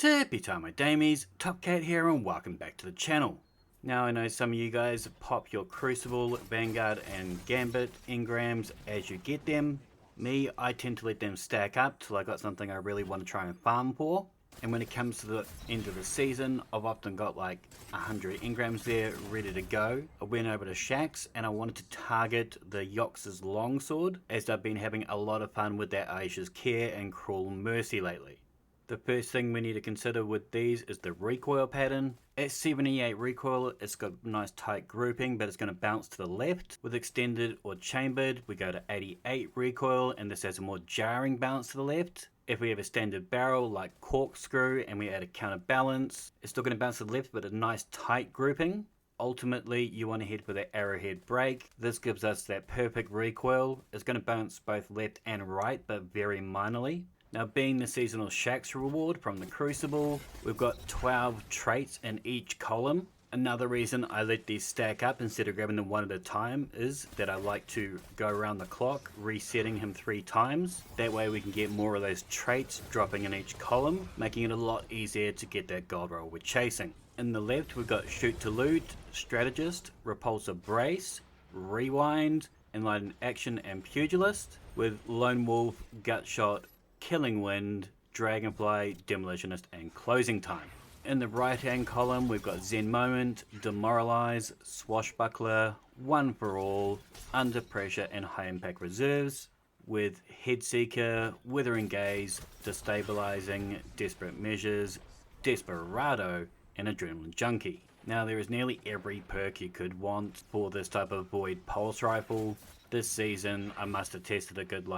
Tippy time my damies, Top Cat here and welcome back to the channel. Now I know some of you guys pop your Crucible, Vanguard and Gambit engrams as you get them. Me, I tend to let them stack up till I got something I really want to try and farm for. And when it comes to the end of the season, I've often got like 100 engrams there ready to go. I went over to Shacks and I wanted to target the Joxer's longsword, as I've been having a lot of fun with that Aisha's Care and Cruel Mercy lately. The first thing we need to consider with these is the recoil pattern. At 78 recoil, it's got nice tight grouping, but it's going to bounce to the left. With extended or chambered, we go to 88 recoil, and this has a more jarring bounce to the left. If we have a standard barrel like corkscrew and we add a counterbalance, it's still going to bounce to the left, but a nice tight grouping. Ultimately, you want to head for the arrowhead break. This gives us that perfect recoil. It's going to bounce both left and right, but very minorly. Now, being the seasonal Shacks reward from the Crucible, we've got 12 traits in each column. Another reason I let these stack up instead of grabbing them one at a time is that I like to go around the clock, resetting him 3 times. That way we can get more of those traits dropping in each column, making it a lot easier to get that gold roll we're chasing. In the left, we've got Shoot to Loot, Strategist, Repulsor Brace, Rewind, Enlightened Action and Pugilist, with Lonewolf, Gutshot, Killing Wind, Dragonfly, Demolitionist and Closing Time. In the right hand column we've got Zen Moment, Demoralize, Swashbuckler, One for All, Under Pressure and High Impact Reserves, with Headseeker, Withering Gaze, Destabalising, Desperate Measures, Desperado and Adrenaline Junkie. Now there is nearly every perk you could want for this type of Void Pulse Rifle. This season I must have tested a good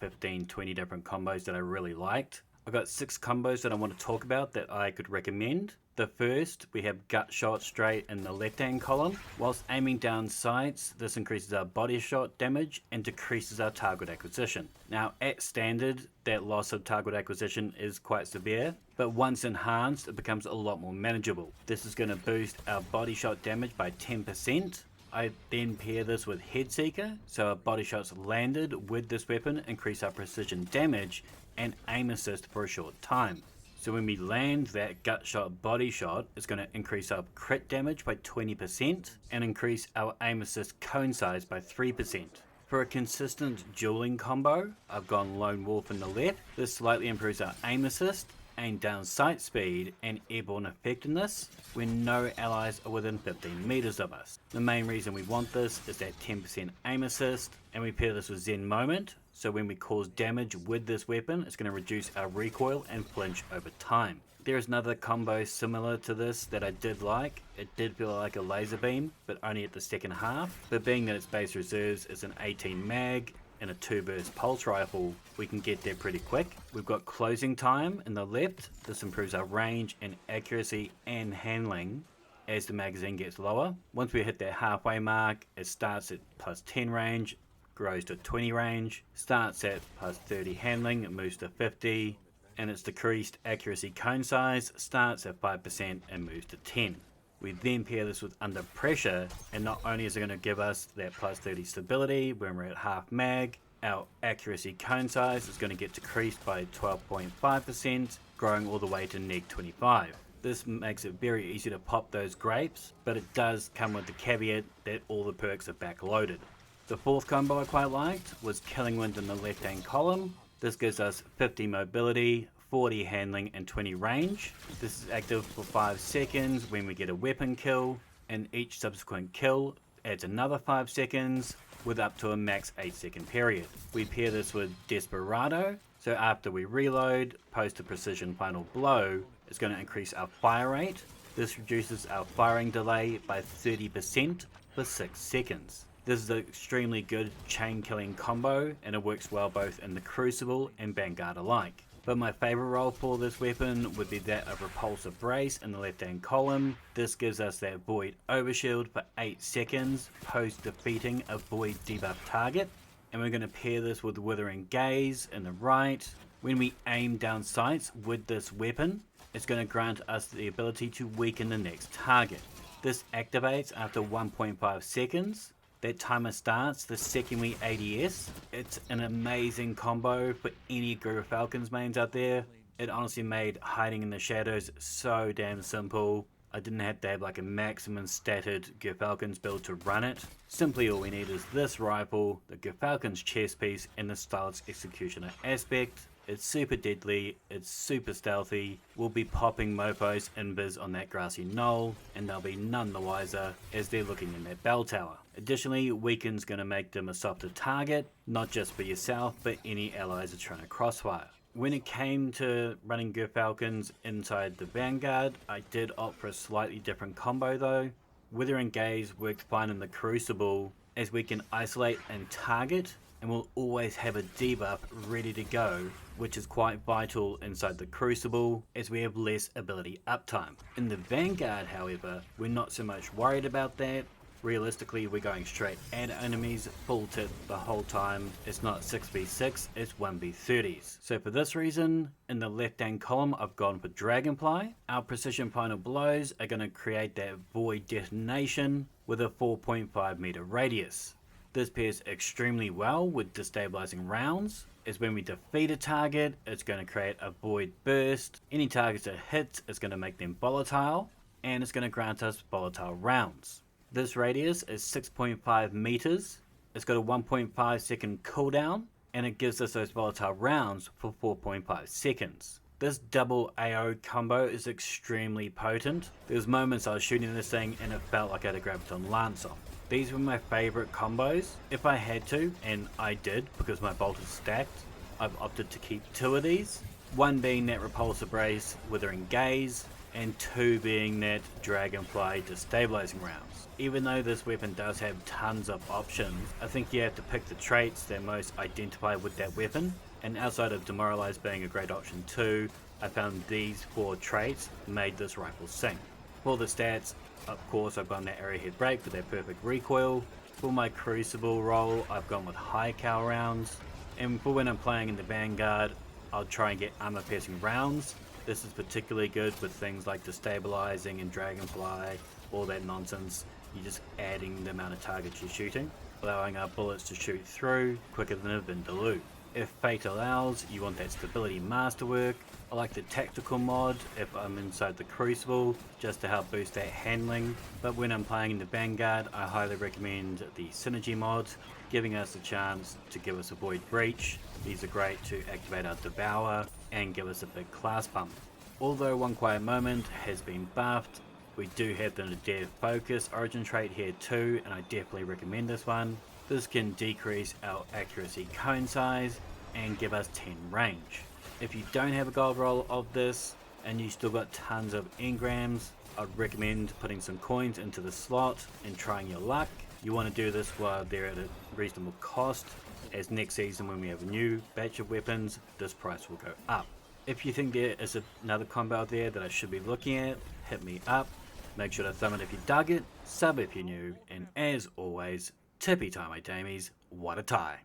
15-20 different combos that I really liked. I've got 6 combos that I want to talk about that I could recommend. The first, we have Gutshot straight in the left hand column. Whilst aiming down sights, this increases our body shot damage and decreases our target acquisition. Now at standard, that loss of target acquisition is quite severe, but once enhanced it becomes a lot more manageable. This is going to boost our body shot damage by 10%. I then pair this with Headseeker, so our body shots landed with this weapon increase our precision damage and aim assist for a short time. So when we land that Gutshot body shot, it's going to increase our crit damage by 20% and increase our aim assist cone size by 3%. For a consistent dueling combo, I've gone Lonewolf in the left. This slightly improves our aim assist, aim down sight speed and airborne effectiveness when no allies are within 15 meters of us. The main reason we want this is that 10% aim assist, and we pair this with Zen Moment, so when we cause damage with this weapon it's going to reduce our recoil and flinch over time. There is another combo similar to this that I did like. It did feel like a laser beam, but only at the second half, but being that its base reserves is an 18 mag and a 2-burst pulse rifle, we can get there pretty quick. We've got Closing Time in the left. This improves our range and accuracy and handling as the magazine gets lower. Once we hit that halfway mark, it starts at plus 10 range, grows to 20 range, starts at plus 30 handling, it moves to 50, and its decreased accuracy cone size starts at 5% and moves to 10. We then pair this with Under Pressure, and not only is it going to give us that plus 30 stability when we're at half mag, our accuracy cone size is going to get decreased by 12.5%, growing all the way to neg 25. This makes it very easy to pop those grapes, but it does come with the caveat that all the perks are backloaded. The fourth combo I quite liked was Killing Wind in the left hand column. This gives us 50 mobility, 40 handling and 20 range. This is active for 5 seconds when we get a weapon kill, and each subsequent kill adds another 5 seconds with up to a max 8-second period. We pair this with Desperado, so after we reload, post a precision final blow, it's going to increase our fire rate. This reduces our firing delay by 30% for 6 seconds. This is an extremely good chain killing combo, and it works well both in the Crucible and Vanguard alike. But my favourite role for this weapon would be that of Repulsor Brace in the left hand column. This gives us that Void Overshield for 8 seconds post defeating a Void debuff target. And we're going to pair this with Withering Gaze in the right. When we aim down sights with this weapon, it's going to grant us the ability to weaken the next target. This activates after 1.5 seconds. That timer starts the second we ADS. It's an amazing combo for any group of Falcons mains out there. It honestly made hiding in the shadows so damn simple. I didn't have to have like a maximum statted Gerfalcon's build to run it. Simply all we need is this rifle, the Gerfalcon's chest piece, and the Stylus Executioner aspect. It's super deadly, it's super stealthy, we'll be popping mofos invis on that grassy knoll, and they'll be none the wiser as they're looking in that bell tower. Additionally, Weaken's going to make them a softer target, not just for yourself, but any allies are trying to crossfire. When it came to running Gerfalcons inside the Vanguard, I did opt for a slightly different combo though. Withering Gaze worked fine in the Crucible, as we can isolate and target, and we'll always have a debuff ready to go, which is quite vital inside the Crucible as we have less ability uptime. In the Vanguard, however, we're not so much worried about that. Realistically, we're going straight at enemies full tip the whole time. It's not 6v6, it's 1v30s. So for this reason, in the left hand column I've gone for Dragonfly. Our precision final blows are going to create that void detonation with a 4.5 meter radius. This pairs extremely well with destabilizing rounds, as when we defeat a target, it's going to create a void burst. Any targets it hits is going to make them volatile, and it's going to grant us volatile rounds. This radius is 6.5 meters, it's got a 1.5 second cooldown, and it gives us those volatile rounds for 4.5 seconds. This double AO combo is extremely potent. There was moments I was shooting this thing and it felt like I had a Graviton Lance on. These were my favorite combos. If I had to, and I did because my bolt is stacked, I've opted to keep 2 of these. One being that Repulsor Brace, Withering Gaze, and 2 being that Dragonfly Destabalising rounds. Even though this weapon does have tons of options, I think you have to pick the traits that most identify with that weapon, and outside of Demoralize being a great option too, I found these 4 traits made this rifle sing. For the stats, of course I've gone that Arrowhead Break for that perfect recoil. For my Crucible roll, I've gone with high cal rounds, and for when I'm playing in the Vanguard, I'll try and get armor piercing rounds. This is particularly good with things like Destabalising and Dragonfly, all that nonsense. You're just adding the amount of targets you're shooting, allowing our bullets to shoot through quicker than a Vindaloo. If fate allows, you want that stability masterwork. I like the tactical mod if I'm inside the Crucible, just to help boost that handling. But when I'm playing in the Vanguard, I highly recommend the synergy mod, giving us a chance to give us a Void Breach. These are great to activate our Devour and give us a big class bump. Although One Quiet Moment has been buffed, we do have the Nadir Focus origin trait here too, and I definitely recommend this one. This can decrease our accuracy cone size and give us 10 range. If you don't have a gold roll of this and you still got tons of engrams, I'd recommend putting some coins into the slot and trying your luck. You want to do this while they're at a reasonable cost, as next season when we have a new batch of weapons, this price will go up. If you think there is another combo out there that I should be looking at, hit me up. Make sure to thumb it if you dug it, sub if you're new, and as always, tippy tie my damies, what a tie.